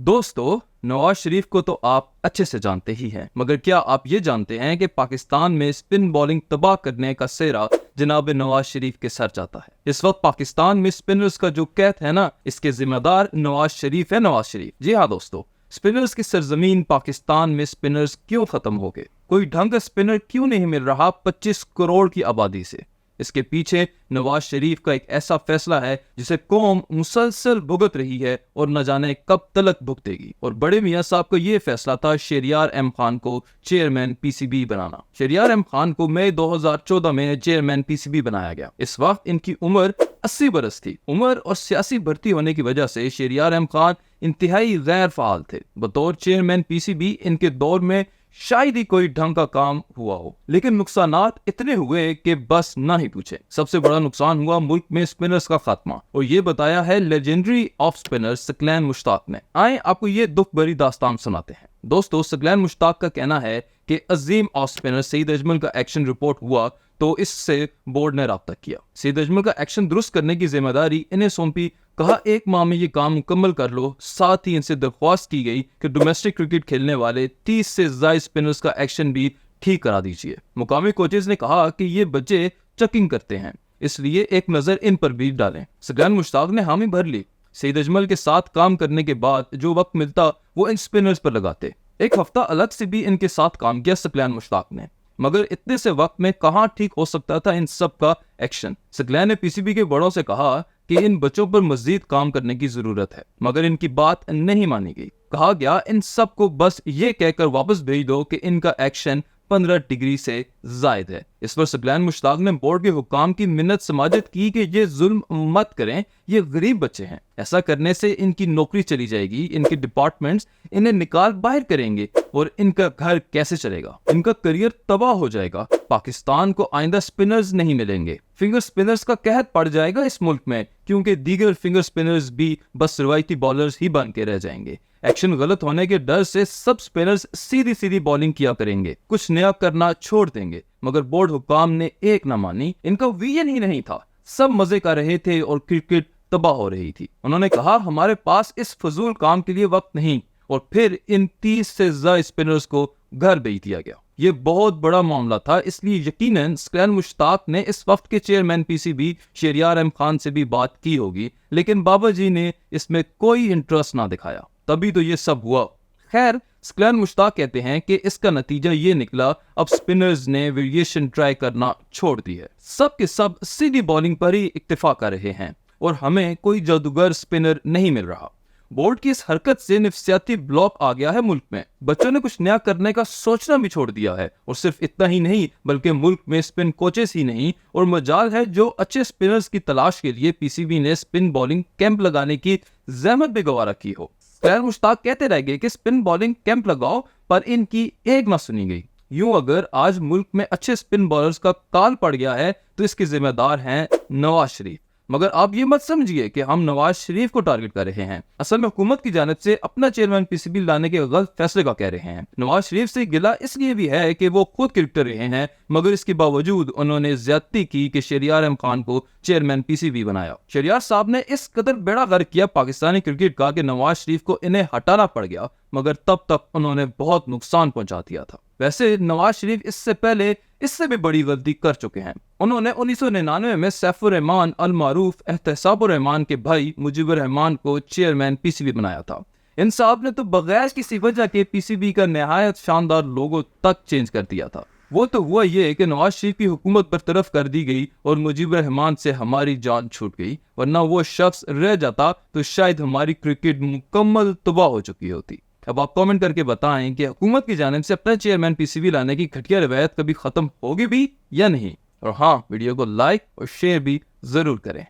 दोस्तों, नवाज शरीफ को तो आप अच्छे से जानते ही हैं, मगर क्या आप ये जानते हैं कि पाकिस्तान में स्पिन बॉलिंग तबाह करने का सेहरा जनाब नवाज शरीफ के सर जाता है। इस वक्त पाकिस्तान में स्पिनर्स का जो कहत है ना, इसके जिम्मेदार नवाज शरीफ है। नवाज शरीफ, जी हाँ दोस्तों, स्पिनर्स की सरजमीन पाकिस्तान में स्पिनर्स क्यों खत्म हो गए? कोई ढंग का स्पिनर क्यों नहीं मिल रहा 25 करोड़ की आबादी से? इसके पीछे नवाज शरीफ का एक ऐसा फैसला है जिसे कौम मुसलसल भुगत रही है और न जाने कब तलक भुगतेगी। और बड़े मियां साहब का ये फैसला था शहरियार एम खान को चेयरमैन पीसीबी बनाना। शहरियार एम खान को मई 2014 में चेयरमैन पीसीबी बनाया गया। इस वक्त इनकी उम्र 80 बरस थी। उम्र और सियासी भर्ती होने की वजह से शहरियार एम खान इंतहाई गैर फाल थे। बतौर चेयरमैन पीसीबी इनके दौर में शायद ही कोई ढंग का काम हुआ हो, लेकिन नुकसानात इतने हुए कि बस ना ही पूछे। सबसे बड़ा नुकसान हुआ मुल्क में स्पिनर्स का खात्मा, और ये बताया है legendary off spinner Saqlain Mushtaq ने। आए आपको ये दुख भरी दास्तान सुनाते हैं। दोस्तों, सकलैन मुश्ताक का कहना है कि अजीम ऑफ स्पिनर सईद अजमल का एक्शन रिपोर्ट हुआ तो इससे बोर्ड ने राब्ता किया। सईद अजमल का एक्शन दुरुस्त करने की जिम्मेदारी इन्हें सौंपी। कहा 1 माह में ये काम मुकम्मल कर लो। साथ ही इनसे दरख्वास्त की गई कि डोमेस्टिक क्रिकेट खेलने वाले 30 से ज्यादा स्पिनर्स का एक्शन भी ठीक करा दीजिए। मुकामी कोचेज ने कहा कि ये बच्चे चेकिंग करते हैं, इसलिए एक नजर इन पर भी डालें। सकलैन मुश्ताक ने हामी भर ली। सईद अजमल के साथ काम करने के बाद जो वक्त मिलता वो इन स्पिनर्स पर लगाते। एक हफ्ता अलग से भी इनके साथ काम किया सकलैन मुश्ताक ने, मगर इतने से वक्त में कहां ठीक हो सकता था इन सब का एक्शन। सकलैन ने पीसीबी के बड़ों से कहा कि इन बच्चों पर मजीद काम करने की जरूरत है, मगर इनकी बात नहीं मानी गई। कहा गया इन सब को बस ये कहकर वापस भेज दो कि इनका एक्शन 15 डिग्री से जायद है। इस पर सकलैन मुश्ताक ने बोर्ड के हुकाम की मिन्नत समाजत की कि ये जुल्म मत करें, ये गरीब बच्चे हैं, ऐसा करने से इनकी नौकरी चली जाएगी, इनके डिपार्टमेंट्स इन्हें निकाल बाहर करेंगे और इनका घर कैसे चलेगा, इनका करियर तबाह हो जाएगा। पाकिस्तान को आइंदा स्पिनर्स नहीं मिलेंगे। फिंगर स्पिनर्स का कहत पड़ जाएगा इस मुल्क में, क्योंकि दीगर फिंगर स्पिनर्स भी बस रवायती बॉलर्स ही बन के रह जाएंगे। एक्शन गलत होने के डर से सब स्पिनर्स सीधी सीधी बॉलिंग किया करेंगे, कुछ नया करना छोड़ देंगे। मगर बोर्ड हुकाम ने एक न मानी। इनका विजन ही नहीं था, सब मजे कर रहे थे और क्रिकेट तबाह हो रही थी। उन्होंने कहा हमारे पास इस फजूल काम के लिए वक्त नहीं, और फिर इन 30 से ज्यादा स्पिनर्स को घर भेज दिया गया। ये बहुत बड़ा मामला था, इसलिए यकीनन सकलैन मुश्ताक ने इस वक्त के chairman PCB Shaharyar M Khan से भी बात की होगी, लेकिन बाबा जी ने इसमें कोई इंटरेस्ट ना दिखाया, तभी तो ये सब हुआ। खैर, सकलैन मुश्ताक कहते हैं कि इसका नतीजा ये निकला, अब स्पिनर्स ने वेरिएशन ट्राई करना छोड़ दी है। सब के सब सीधी बॉलिंग पर ही इक्तिफा कर रहे हैं और हमें कोई जादूगर स्पिनर नहीं मिल रहा। बोर्ड की इस हरकत से नफसियाती ब्लॉक आ गया है मुल्क में। बच्चों ने कुछ नया करने का सोचना भी छोड़ दिया है, और सिर्फ इतना ही नहीं बल्कि मुल्क में स्पिन कोचेस ही नहीं और मजाल है जो अच्छे स्पिनर्स की तलाश के लिए पीसीबी ने स्पिन बॉलिंग कैंप लगाने की जहमत भी गवारा की हो। सकलैन मुश्ताक कहते रह गए कि स्पिन बॉलिंग कैंप लगाओ, पर इनकी एक ना सुनी गई। यूं अगर आज मुल्क में अच्छे स्पिन बॉलर्स का काल पड़ गया है तो इसके जिम्मेदार हैं नवाज शरीफ। मगर आप ये मत समझिए कि हम नवाज शरीफ को टारगेट कर रहे हैं। असल में हुकूमत की जानिब से अपना चेयरमैन पीसीबी लाने के गलत फैसले का कह रहे हैं। नवाज शरीफ से गिला इसलिए भी है कि वो खुद क्रिकेटर रहे हैं, मगर इसके बावजूद उन्होंने ज्यादती की कि शहरियार एम खान को चेयरमैन पीसीबी बनाया। शहरियार साहब ने इस कदर बेड़ा गर्क किया पाकिस्तानी क्रिकेट का कि नवाज शरीफ को इन्हें हटाना पड़ गया, मगर तब तक उन्होंने बहुत नुकसान पहुंचा दिया था। वैसे नवाज शरीफ इससे पहले इससे भी बड़ी गलती कर चुके हैं। उन्होंने 1999 में सैफुर रहमान अल मारूफ एहतसाबुर रहमान के भाई मुजीबुर रहमान को चेयरमैन पीसीबी बनाया था। इन साहब ने तो बगैर किसी वजह के पीसीबी का नहायत शानदार लोगो तक चेंज कर दिया था। वो तो हुआ ये कि नवाज शरीफ की हुकूमत बरतरफ कर दी गई और मुजीबुर रहमान से हमारी जान छूट गई, वरना वो शख्स रह जाता तो शायद हमारी क्रिकेट मुकम्मल तबाह हो चुकी होती। अब आप कमेंट करके बताएं कि हुकूमत की जानिब से अपना चेयरमैन पीसीबी लाने की घटिया रवायत कभी खत्म होगी भी या नहीं। और हाँ, वीडियो को लाइक और शेयर भी जरूर करें।